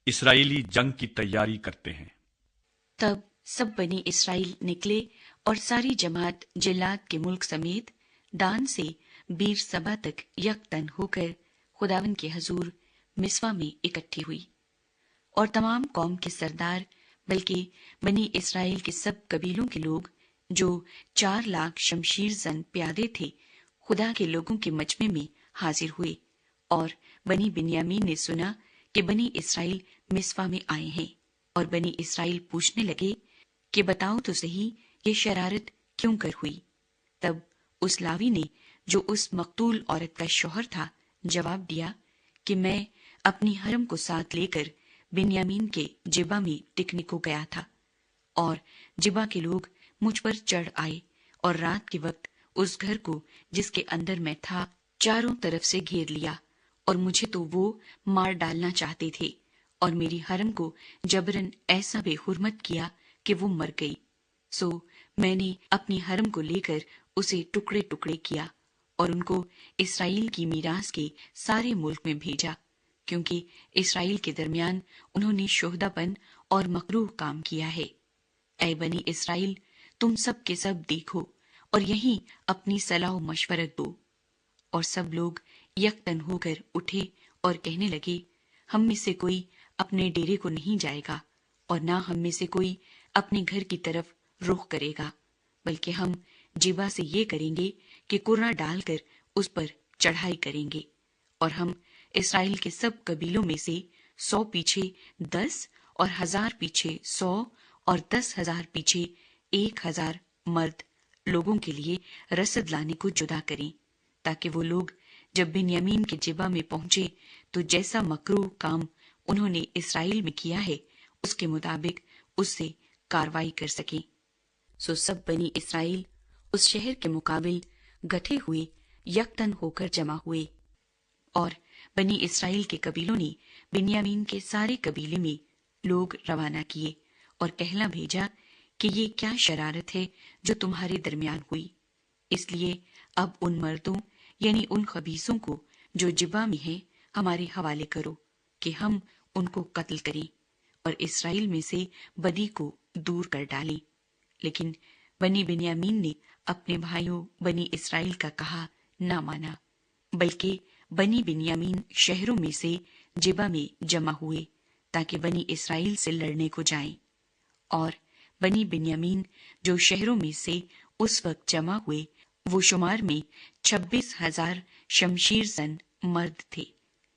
اسرائیلی جنگ کی تیاری کرتے ہیں۔ تب سب بنی اسرائیل نکلے اور ساری جماعت جلاد کے ملک سمیت دان سے بیر سبا تک یکتن ہو کر خداوند کے حضور مسوا میں اکٹھی ہوئی، اور تمام قوم کے سردار بلکہ بنی اسرائیل کے سب قبیلوں کے لوگ جو 4,00,000 شمشیر زن پیادے تھے خدا کے لوگوں کے مجمع میں حاضر ہوئے، اور بنی بنیامین نے سنا کہ بنی اسرائیل مسوا میں آئے ہیں، اور بنی اسرائیل پوچھنے لگے کہ بتاؤ تو صحیح یہ شرارت کیوں کر ہوئی؟ تب اس لاوی نے جو اس مقتول عورت کا شوہر تھا جواب دیا کہ میں اپنی حرم کو ساتھ لے کر بنیامین کے جبا میں ٹکنے کو گیا تھا، اور جبا کے لوگ مجھ پر چڑھ آئے اور رات کے وقت اس گھر کو جس کے اندر میں تھا چاروں طرف سے گھیر لیا، اور مجھے تو وہ مار ڈالنا چاہتے تھے، اور میری حرم کو جبرن ایسا بے حرمت کیا کہ وہ مر گئی۔ سو میں نے اپنی حرم کو لے کر اسے ٹکڑے ٹکڑے کیا اور ان کو اسرائیل کی میراث کے سارے ملک میں بھیجا، کیونکہ اسرائیل کے درمیان انہوں نے شہدہ پن اور مکروہ کام کیا ہے۔ اے بنی اسرائیل، تم سب کے سب دیکھو اور یہیں اپنی صلاح و مشورت دو۔ اور سب لوگ یکتن ہو کر اٹھے اور کہنے لگے، ہم میں سے کوئی اپنے ڈیرے کو نہیں جائے گا، اور نہ ہم میں سے کوئی اپنے گھر کی طرف رخ کرے گا، بلکہ ہم جبا سے یہ کریں گے کہ کرہ ڈال کر اس پر چڑھائی کریں گے، اور ہم اسرائیل کے سب قبیلوں میں سے 100 پیچھے 10 اور 1000 پیچھے 100 اور 10,000 پیچھے 1,000 مرد لوگوں کے لیے رسد لانے کو جدا کریں، تاکہ وہ لوگ جب بنیامین کے جبا میں پہنچے تو جیسا مکروہ کام انہوں نے اسرائیل میں کیا ہے اس کے مطابق اس سے کاروائی کر سکیں۔ سو سب بنی اسرائیل اس شہر کے مقابل گٹھے ہوئے یکتن ہو کر جمع ہوئے، اور بنی اسرائیل کے قبیلوں نے بنیامین کے سارے قبیلے میں لوگ روانہ کیے اور کہلا بھیجا کہ یہ کیا شرارت ہے جو تمہارے درمیان ہوئی، اس لیے اب ان مردوں یعنی ان خبیثوں کو جو جبا میں ہیں ہمارے حوالے کرو کہ ہم ان کو قتل کریں اور اسرائیل میں سے بدی کو دور کر ڈالیں۔ لیکن بنی بنیامین نے اپنے بھائیوں بنی اسرائیل کا کہا نہ مانا، بلکہ بنی بنیامین شہروں میں سے جبا میں جمع ہوئے تاکہ بنی اسرائیل سے لڑنے کو جائیں، اور بنی بنیامین جو شہروں میں سے اس وقت جمع ہوئے وہ شمار میں 26,000 شمشیر زن مرد تھے،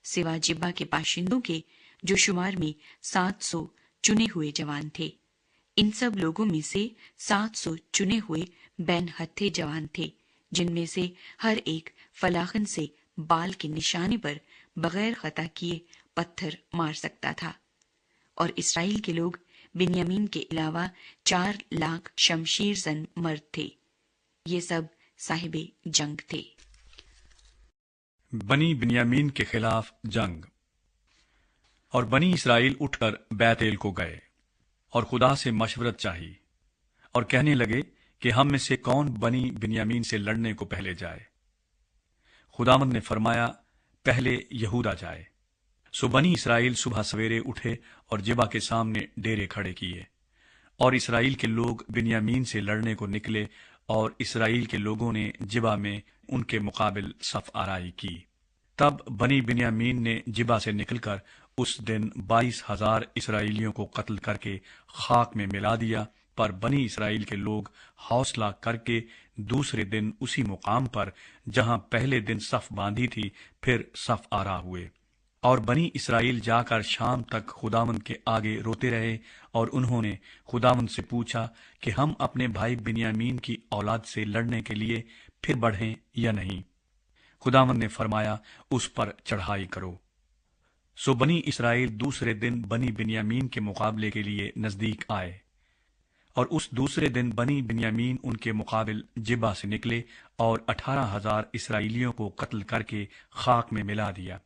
سوا جبا کے باشندوں کے جو شمار میں 700 چنے ہوئے جوان تھے۔ ان سب لوگوں میں سے 700 چنے ہوئے بین ہتھے جوان تھے، جن میں سے ہر ایک فلاخن سے بال کے نشانے پر بغیر خطا کیے پتھر مار سکتا تھا۔ اور اسرائیل کے لوگ بنیامین کے علاوہ 4,00,000 شمشیر زن مرد تھے، یہ سب صاحب جنگ تھے۔ بنی بنیامین کے خلاف جنگ۔ اور بنی اسرائیل اٹھ کر بیت ایل کو گئے اور خدا سے مشورت چاہی، اور کہنے لگے کہ ہم میں سے کون بنی بنیامین سے لڑنے کو پہلے جائے؟ خداوند نے فرمایا پہلے یہودا جائے۔ سو بنی اسرائیل صبح سویرے اٹھے اور جبا کے سامنے ڈیرے کھڑے کیے، اور اسرائیل کے لوگ بنیامین سے لڑنے کو نکلے، اور اسرائیل کے لوگوں نے جبا میں ان کے مقابل صف آرائی کی۔ تب بنی بنیامین نے جبا سے نکل کر اس دن 22,000 اسرائیلیوں کو قتل کر کے خاک میں ملا دیا، پر بنی اسرائیل کے لوگ حوصلہ کر کے دوسرے دن اسی مقام پر جہاں پہلے دن صف باندھی تھی پھر صف آرا ہوئے، اور بنی اسرائیل جا کر شام تک خداوند کے آگے روتے رہے، اور انہوں نے خداوند سے پوچھا کہ ہم اپنے بھائی بنیامین کی اولاد سے لڑنے کے لیے پھر بڑھیں یا نہیں؟ خداوند نے فرمایا اس پر چڑھائی کرو۔ سو بنی اسرائیل دوسرے دن بنی بنیامین کے مقابلے کے لیے نزدیک آئے، اور اس دوسرے دن بنی بنیامین ان کے مقابل جبا سے نکلے اور 18,000 اسرائیلیوں کو قتل کر کے خاک میں ملا دیا،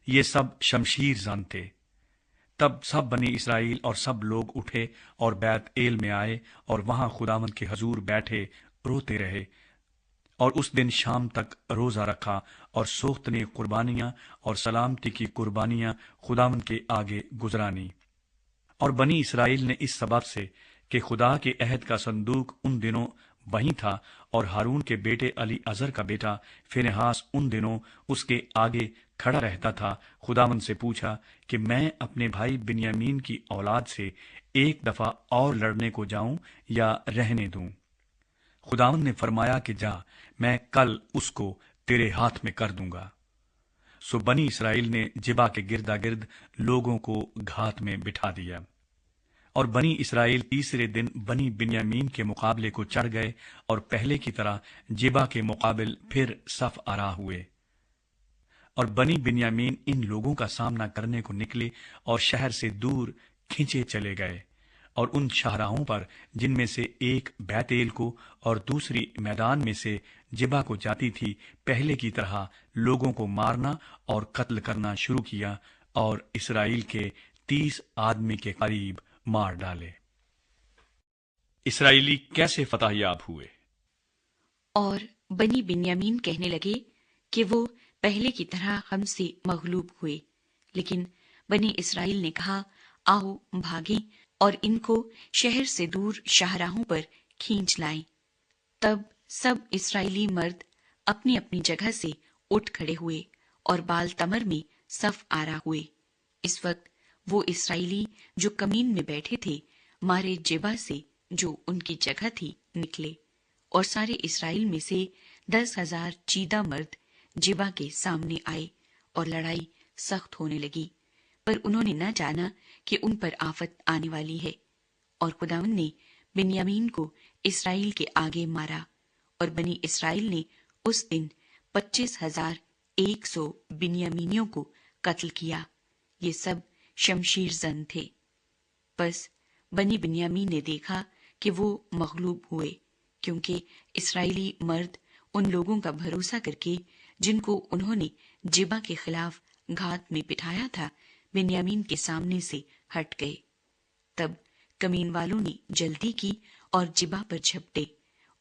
یہ سب شمشیر زن تھے۔ تب سب بنی اسرائیل اور سب لوگ اٹھے اور بیت ایل میں آئے، اور وہاں خداوند کے حضور بیٹھے روتے رہے، اور اس دن شام تک روزہ رکھا اور سوختنی قربانیاں اور سلامتی کی قربانیاں خداوند کے آگے گزرانی۔ اور بنی اسرائیل نے اس سبب سے کہ خدا کے عہد کا صندوق ان دنوں وہیں تھا اور ہارون کے بیٹے علی ازر کا بیٹا فنہاس ان دنوں اس کے آگے کھڑا رہتا تھا، خداوند سے پوچھا کہ میں اپنے بھائی بنیامین کی اولاد سے ایک دفعہ اور لڑنے کو جاؤں یا رہنے دوں؟ خداوند نے فرمایا کہ جا، میں کل اس کو تیرے ہاتھ میں کر دوں گا۔ سو بنی اسرائیل نے جبا کے گردا گرد لوگوں کو گھات میں بٹھا دیا، اور بنی اسرائیل تیسرے دن بنی بنیامین کے مقابلے کو چڑھ گئے اور پہلے کی طرح جبا کے مقابل پھر صف آرا ہوئے۔ اور بنی بنیامین ان لوگوں کا سامنا کرنے کو نکلے اور شہر سے دور کھنچے چلے گئے، اور ان شاہراہوں پر جن میں سے ایک بیتیل کو اور دوسری میدان میں سے جبا کو جاتی تھی، پہلے کی طرح لوگوں کو مارنا اور قتل کرنا شروع کیا، اور اسرائیل کے 30 آدمی کے قریب مار ڈالے۔ اسرائیلی کیسے فتح یاب ہوئے؟ اور بنی بنیامین کہنے لگے کہ وہ پہلے کی طرح ہم سے مغلوب ہوئے، لیکن بنی اسرائیل نے کہا آؤ بھاگیں اور ان کو شہر سے دور شاہراہوں پر کھینچ لائیں۔ تب سب اسرائیلی مرد اپنی اپنی جگہ سے اٹھ کھڑے ہوئے اور بال تمر میں صف آرا ہوئے۔ اس وقت وہ اسرائیلی جو کمین میں بیٹھے تھے مارے جبا سے جو ان کی جگہ تھی نکلے، اور سارے اسرائیل میں سے 10,000 چیدہ مرد جبا کے سامنے آئے، اور لڑائی سخت ہونے لگی، پر انہوں نے نہ جانا کہ ان پر آفت آنے والی ہے۔ اور خداوند نے بنیامین کو اسرائیل کے آگے مارا، اور بنی اسرائیل نے اس دن 25,100 بنیامینیوں کو قتل کیا، یہ سب شمشیر زن تھے۔ پس بنی بنیامین نے دیکھا کہ وہ مغلوب ہوئے، کیونکہ اسرائیلی مرد ان لوگوں کا بھروسہ کر کے جن کو انہوں نے جبا کے خلاف گھات میں بٹھایا تھا بنیامین کے سامنے سے ہٹ گئے۔ تب کمین والوں نے جلدی کی اور جبا پر جھپٹے،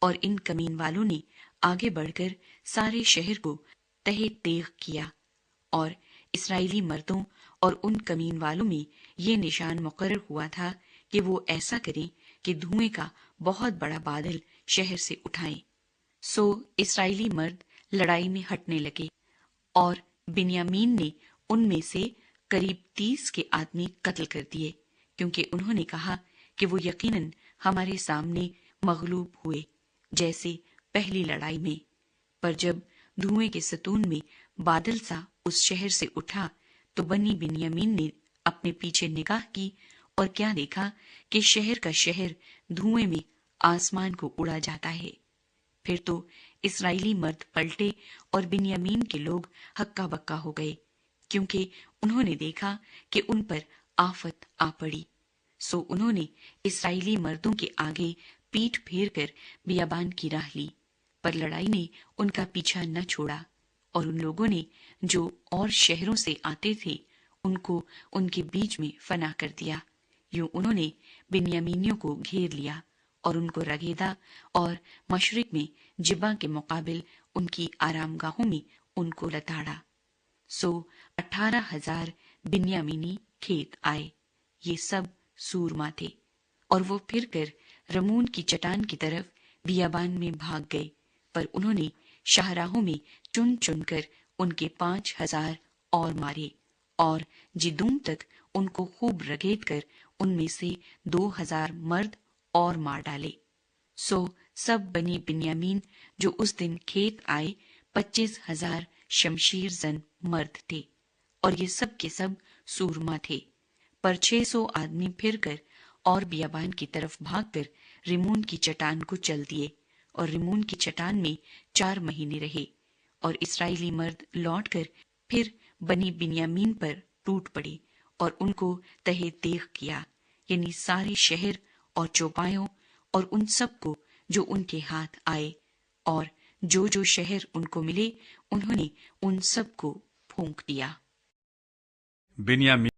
اور ان کمین والوں نے آگے بڑھ کر سارے شہر کو تہہ تیغ کیا، اور اسرائیلی مردوں اور ان کمین والوں میں یہ نشان مقرر ہوا تھا کہ وہ ایسا کریں کہ دھوئیں کا بہت بڑا بادل شہر سے اٹھائیں۔ سو اسرائیلی مرد لڑائی میں ہٹنے لگے، اور بنیامین نے ان میں سے قریب 30 کے آدمی قتل کر دیے، کیونکہ انہوں نے کہا کہ وہ یقیناً ہمارے سامنے مغلوب ہوئے جیسے پہلی لڑائی میں۔ پر جب دھوئیں کے ستون میں بادل سا اس شہر سے اٹھا تو بنی بنیامین نے اپنے پیچھے نگاہ کی، اور کیا دیکھا کہ شہر کا شہر دھوئیں میں آسمان کو اڑا جاتا ہے۔ پھر تو اسرائیلی مرد پلٹے اور بنیامین کے لوگ ہکا بکا ہو گئے، کیونکہ انہوں نے دیکھا کہ ان پر آفت آ پڑی۔ سو انہوں نے اسرائیلی مردوں کے آگے پیٹھ پھیر کر بیابان کی راہ لی، پر لڑائی نے ان کا پیچھا نہ چھوڑا، اور ان لوگوں نے جو اور شہروں سے آتے تھے ان کو ان کے بیچ میں فنا کر دیا۔ یوں انہوں نے بنیامینیوں کو گھیر لیا اور ان کو رگیدا، اور مشرق میں جبا کے مقابل ان کی آرام گاہوں میں ان کو لتاڑا۔ سو 18,000 بنیامینی کھیت آئے، یہ سب سورما تھے، اور وہ پھر کر رمون کی چٹان کی طرف بیابان میں بھاگ گئے، پر انہوں نے شاہراہوں میں چن چن کر ان کے 5,000 اور مارے، اور جدوم تک ان کو خوب رگیٹ کر ان میں سے 2,000 مرد اور مار ڈالے۔ سو سب بنی بنیامین جو اس دن کھیت آئے 25,000 شمشیر زن مرد تھے، اور یہ سب کے سب سورما تھے۔ پر 600 آدمی پھر کر اور بیابان کی طرف بھاگ کر ریمون کی چٹان کو چل دیے، اور ریمون کی چٹان میں 4 مہینے رہے، اور اسرائیلی مرد لوٹ کر پھر بنی بنیامین پر ٹوٹ پڑے اور ان کو تہہ تیغ کیا، یعنی سارے شہر اور چوپایوں اور ان سب کو جو ان کے ہاتھ آئے، اور جو جو شہر ان کو ملے انہوں نے ان سب کو پھونک دیا۔ بنیامین